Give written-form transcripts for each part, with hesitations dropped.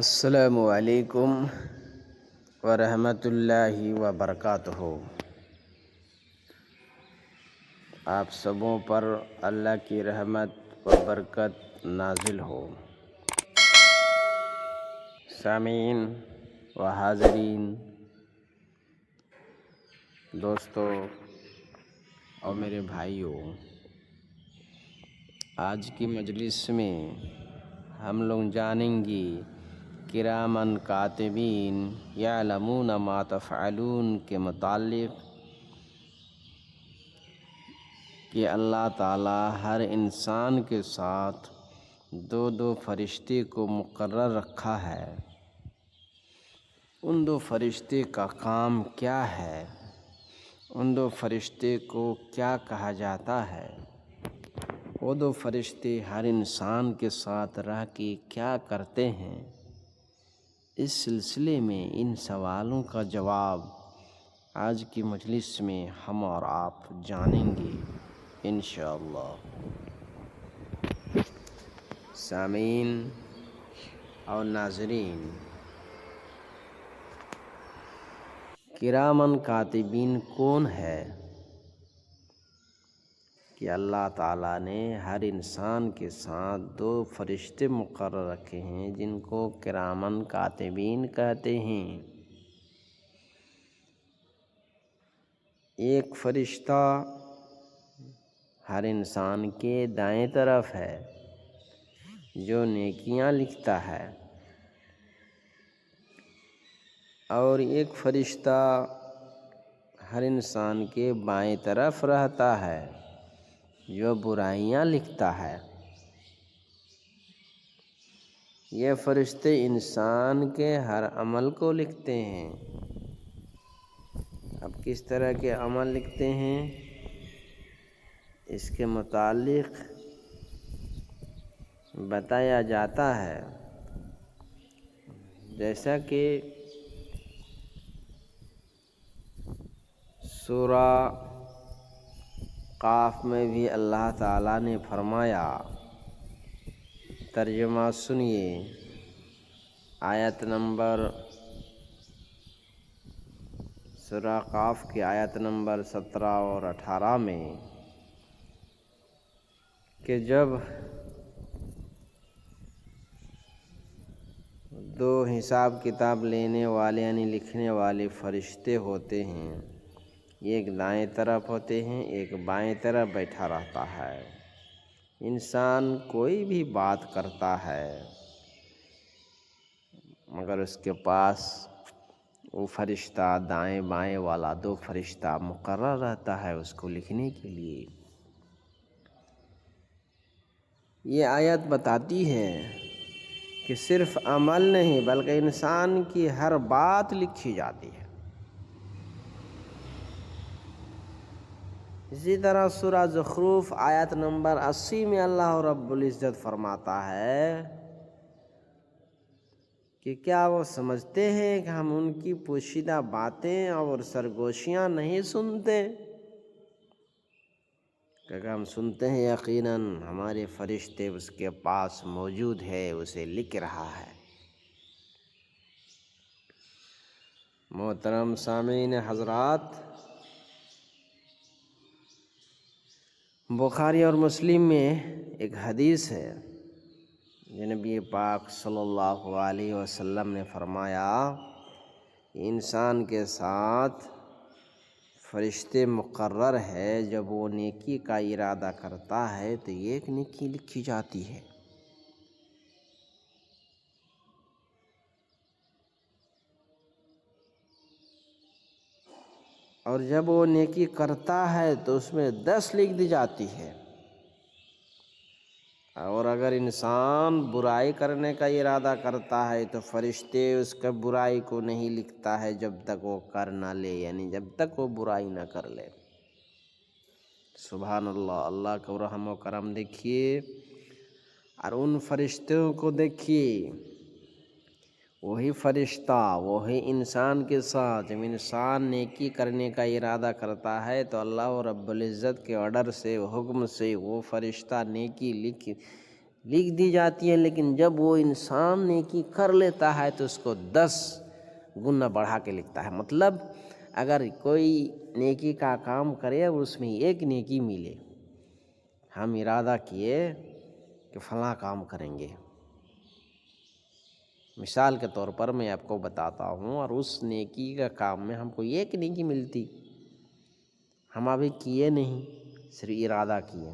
السلام علیکم ورحمۃ اللہ وبرکاتہ۔ آپ سبوں پر اللہ کی رحمت و برکت نازل ہو۔ سامعین و حاضرین، دوستو اور میرے بھائیوں، آج کی مجلس میں ہم لوگ جانیں گے کرامن کاتبین یعلمون ما تفعلون کے متعلق کہ اللہ تعالیٰ ہر انسان کے ساتھ دو فرشتے کو مقرر رکھا ہے۔ ان دو فرشتے کا کام کیا ہے؟ ان دو فرشتے کو کیا کہا جاتا ہے؟ وہ دو فرشتے ہر انسان کے ساتھ رہ کے کیا کرتے ہیں؟ اس سلسلے میں ان سوالوں کا جواب آج کی مجلس میں ہم اور آپ جانیں گے انشاءاللہ۔ سامعین اور ناظرین، کرامن کاتبین کون ہے؟ کہ اللہ تعالیٰ نے ہر انسان کے ساتھ دو فرشتے مقرر رکھے ہیں جن کو کرامن کاتبین کہتے ہیں۔ ایک فرشتہ ہر انسان کے دائیں طرف ہے جو نیکیاں لکھتا ہے، اور ایک فرشتہ ہر انسان کے بائیں طرف رہتا ہے جو برائیاں لکھتا ہے۔ یہ فرشتے انسان کے ہر عمل کو لکھتے ہیں۔ اب کس طرح کے عمل لکھتے ہیں اس کے متعلق بتایا جاتا ہے، جیسا کہ سورہ قاف میں بھی اللہ تعالیٰ نے فرمایا، ترجمہ سنیے، آیت نمبر سورہ قاف کی آیت نمبر 17 اور 18 میں، کہ جب دو حساب کتاب لینے والے یعنی لکھنے والے فرشتے ہوتے ہیں، ایک دائیں طرف ہوتے ہیں، ایک بائیں طرف بیٹھا رہتا ہے۔ انسان کوئی بھی بات کرتا ہے مگر اس کے پاس وہ فرشتہ دائیں بائیں والا دو فرشتہ مقرر رہتا ہے اس کو لکھنے کے لیے۔ یہ آیت بتاتی ہے کہ صرف عمل نہیں بلکہ انسان کی ہر بات لکھی جاتی ہے۔ اسی طرح سورہ زخرف آیت نمبر 80 میں اللہ رب العزت فرماتا ہے کہ کیا وہ سمجھتے ہیں کہ ہم ان کی پوشیدہ باتیں اور سرگوشیاں نہیں سنتے؟ کہ اگر ہم سنتے ہیں یقیناً ہمارے فرشتے اس کے پاس موجود ہے، اسے لکھ رہا ہے۔ محترم سامعین حضرات، بخاری اور مسلم میں ایک حدیث ہے، نبی پاک صلی اللہ علیہ وسلم نے فرمایا، انسان کے ساتھ فرشتے مقرر ہے، جب وہ نیکی کا ارادہ کرتا ہے تو ایک نیکی لکھی جاتی ہے، اور جب وہ نیکی کرتا ہے تو اس میں 10 لکھ دی جاتی ہے، اور اگر انسان برائی کرنے کا ارادہ کرتا ہے تو فرشتے اس کا برائی کو نہیں لکھتا ہے جب تک وہ کر نہ لے، یعنی جب تک وہ برائی نہ کر لے۔ سبحان اللہ، اللہ کا رحم و کرم دیکھیے، اور ان فرشتوں کو دیکھیے، وہی فرشتہ وہی انسان کے ساتھ جب انسان نیکی کرنے کا ارادہ کرتا ہے تو اللہ رب العزت کے آرڈر سے، حکم سے وہ فرشتہ نیکی لکھ دی جاتی ہے، لیکن جب وہ انسان نیکی کر لیتا ہے تو اس کو 10 گنا بڑھا کے لکھتا ہے۔ مطلب اگر کوئی نیکی کا کام کرے اور اس میں ایک نیکی ملے، ہم ارادہ کیے کہ فلاں کام کریں گے، مثال کے طور پر میں آپ کو بتاتا ہوں، اور اس نیکی کا کام میں ہم کو ایک نیکی ملتی، ہم ابھی کیے نہیں، صرف ارادہ کیے،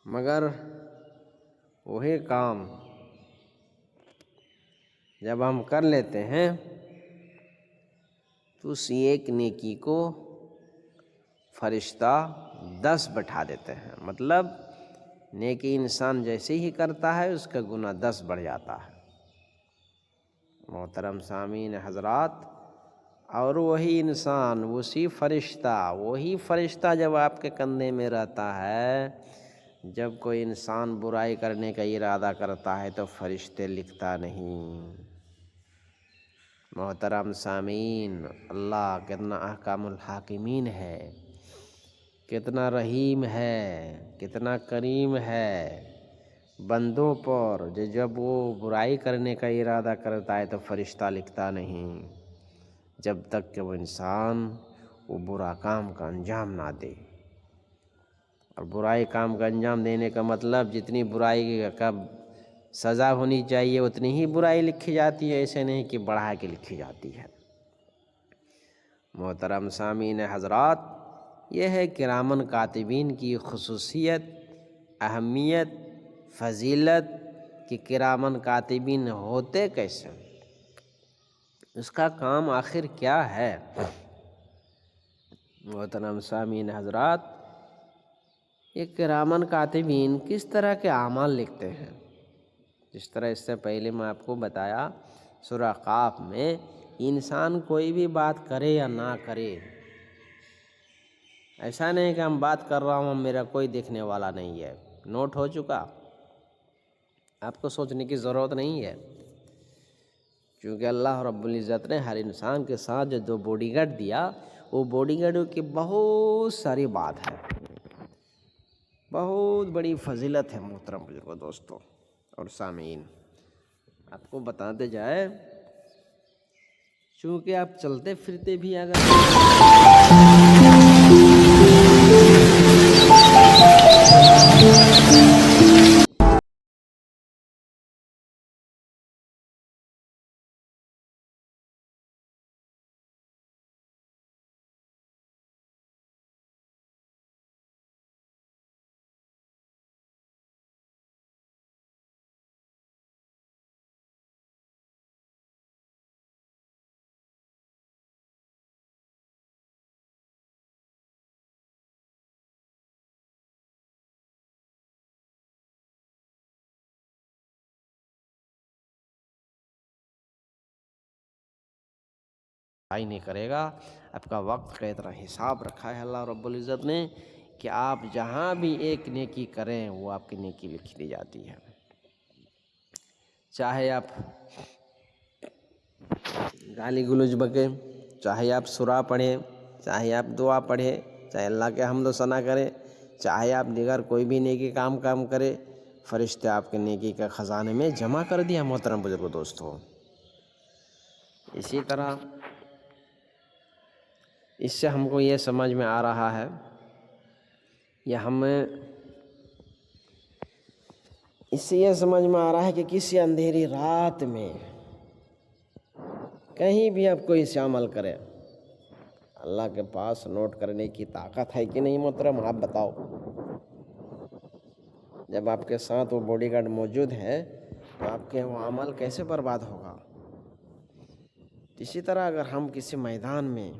مگر وہی کام جب ہم کر لیتے ہیں تو اس ایک نیکی کو فرشتہ 10 بٹھا دیتے ہیں۔ مطلب نیکی انسان جیسے ہی کرتا ہے اس کا گناہ 10 بڑھ جاتا ہے۔ محترم سامعین حضرات، اور وہی انسان، وہی فرشتہ جب آپ کے کندھے میں رہتا ہے، جب کوئی انسان برائی کرنے کا ارادہ کرتا ہے تو فرشتے لکھتا نہیں۔ محترم سامعین، اللہ کتنا احکام الحاکمین ہے، کتنا رحیم ہے، کتنا کریم ہے بندوں پر۔ جب وہ برائی کرنے کا ارادہ کرتا ہے تو فرشتہ لکھتا نہیں، جب تک کہ وہ انسان وہ برا کام کا انجام نہ دے۔ اور برائی کام کا انجام دینے کا مطلب جتنی برائی کا سزا ہونی چاہیے اتنی ہی برائی لکھی جاتی ہے، ایسے نہیں کہ بڑھا کے لکھی جاتی ہے۔ محترم سامعین حضرات، یہ ہے کرامن کاتبین کی خصوصیت، اہمیت، فضیلت کہ کرامن کاتبین ہوتے کیسے، اس کا کام آخر کیا ہے۔ محترم سامعین حضرات، یہ کرامن کاتبین کس طرح کے اعمال لکھتے ہیں؟ جس طرح اس سے پہلے میں آپ کو بتایا، سورہ قاف میں انسان کوئی بھی بات کرے یا نہ کرے، ایسا نہیں کہ ہم بات کر رہا ہوں میرا کوئی دیکھنے والا نہیں ہے، نوٹ ہو چکا، آپ کو سوچنے کی ضرورت نہیں ہے، کیونکہ اللہ رب العزت نے ہر انسان کے ساتھ جو باڈی گارڈ دیا، وہ باڈی گارڈ کی بہت ساری بات ہے، بہت بڑی فضیلت ہے۔ محترم بزرگوں، دوستوں اور سامعین، آپ کو بتاتے جائے، چونکہ آپ چلتے پھرتے بھی اگر نہیں کرے گا، آپ کا وقت کا اتنا حساب رکھا ہے اللہ رب العزت نے کہ آپ جہاں بھی ایک نیکی کریں وہ آپ کی نیکی لکھ دی جاتی ہے، چاہے آپ گالی گلوچ بکیں، چاہے آپ سورہ پڑھیں، چاہے آپ دعا پڑھیں، چاہے اللہ کے حمد و ثنا کریں، چاہے آپ دیگر کوئی بھی نیکی کام کرے، فرشتے آپ کے نیکی کا خزانے میں جمع کر دیا۔ محترم بزرگوں، دوستوں، اسی طرح اس سے ہم کو یہ سمجھ میں آ رہا ہے، اس سے یہ سمجھ میں آ رہا ہے کہ کسی اندھیری رات میں کہیں بھی آپ کوئی سے عمل کرے، اللہ کے پاس نوٹ کرنے کی طاقت ہے کہ نہیں؟ محترم آپ بتاؤ، جب آپ کے ساتھ وہ باڈی گارڈ موجود ہے تو آپ کے وہ عمل کیسے برباد ہوگا؟ اسی طرح اگر ہم کسی میدان میں،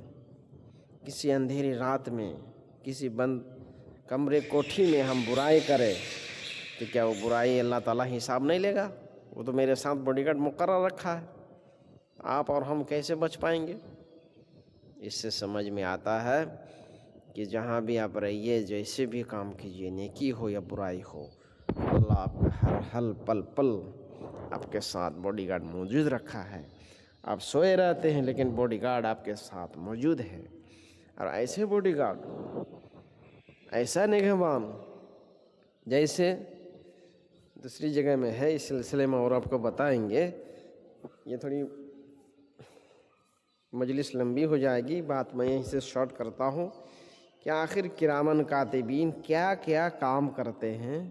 کسی اندھیری رات میں، کسی بند کمرے کوٹھی میں ہم برائی کریں تو کیا وہ برائی اللہ تعالیٰ حساب نہیں لے گا؟ وہ تو میرے ساتھ باڈی گارڈ مقرر رکھا ہے، آپ اور ہم کیسے بچ پائیں گے؟ اس سے سمجھ میں آتا ہے کہ جہاں بھی آپ رہیے، جیسے بھی کام کیجیے، نیکی ہو یا برائی ہو، اللہ آپ کا ہر پل پل آپ کے ساتھ باڈی گارڈ موجود رکھا ہے۔ آپ سوئے رہتے ہیں لیکن باڈی گارڈ آپ کے ساتھ موجود ہے، اور ایسے باڈی گارڈ، ایسا نگہبان جیسے دوسری جگہ میں ہے، اس سلسلے میں اور آپ کو بتائیں گے۔ یہ تھوڑی مجلس لمبی ہو جائے گی، بات میں یہیں سے شارٹ کرتا ہوں کہ آخر کرامن کاتبین کیا کیا کام کرتے ہیں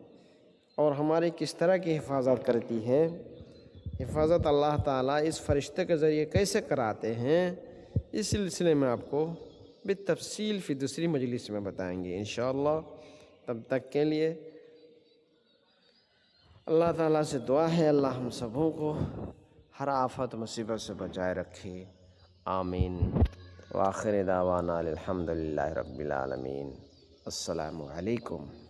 اور ہماری کس طرح کی حفاظت کرتی ہے۔ حفاظت اللہ تعالیٰ اس فرشتے کے ذریعے کیسے کراتے ہیں، اس سلسلے میں آپ کو بالتفصیل فی دوسری مجلس میں بتائیں گے انشاءاللہ۔ تب تک کے لیے اللہ تعالیٰ سے دعا ہے اللہ ہم سبوں کو ہر آفت مصیبت سے بچائے رکھے، آمین۔ وآخر دعوانا الحمدللہ رب العالمین۔ السلام علیکم۔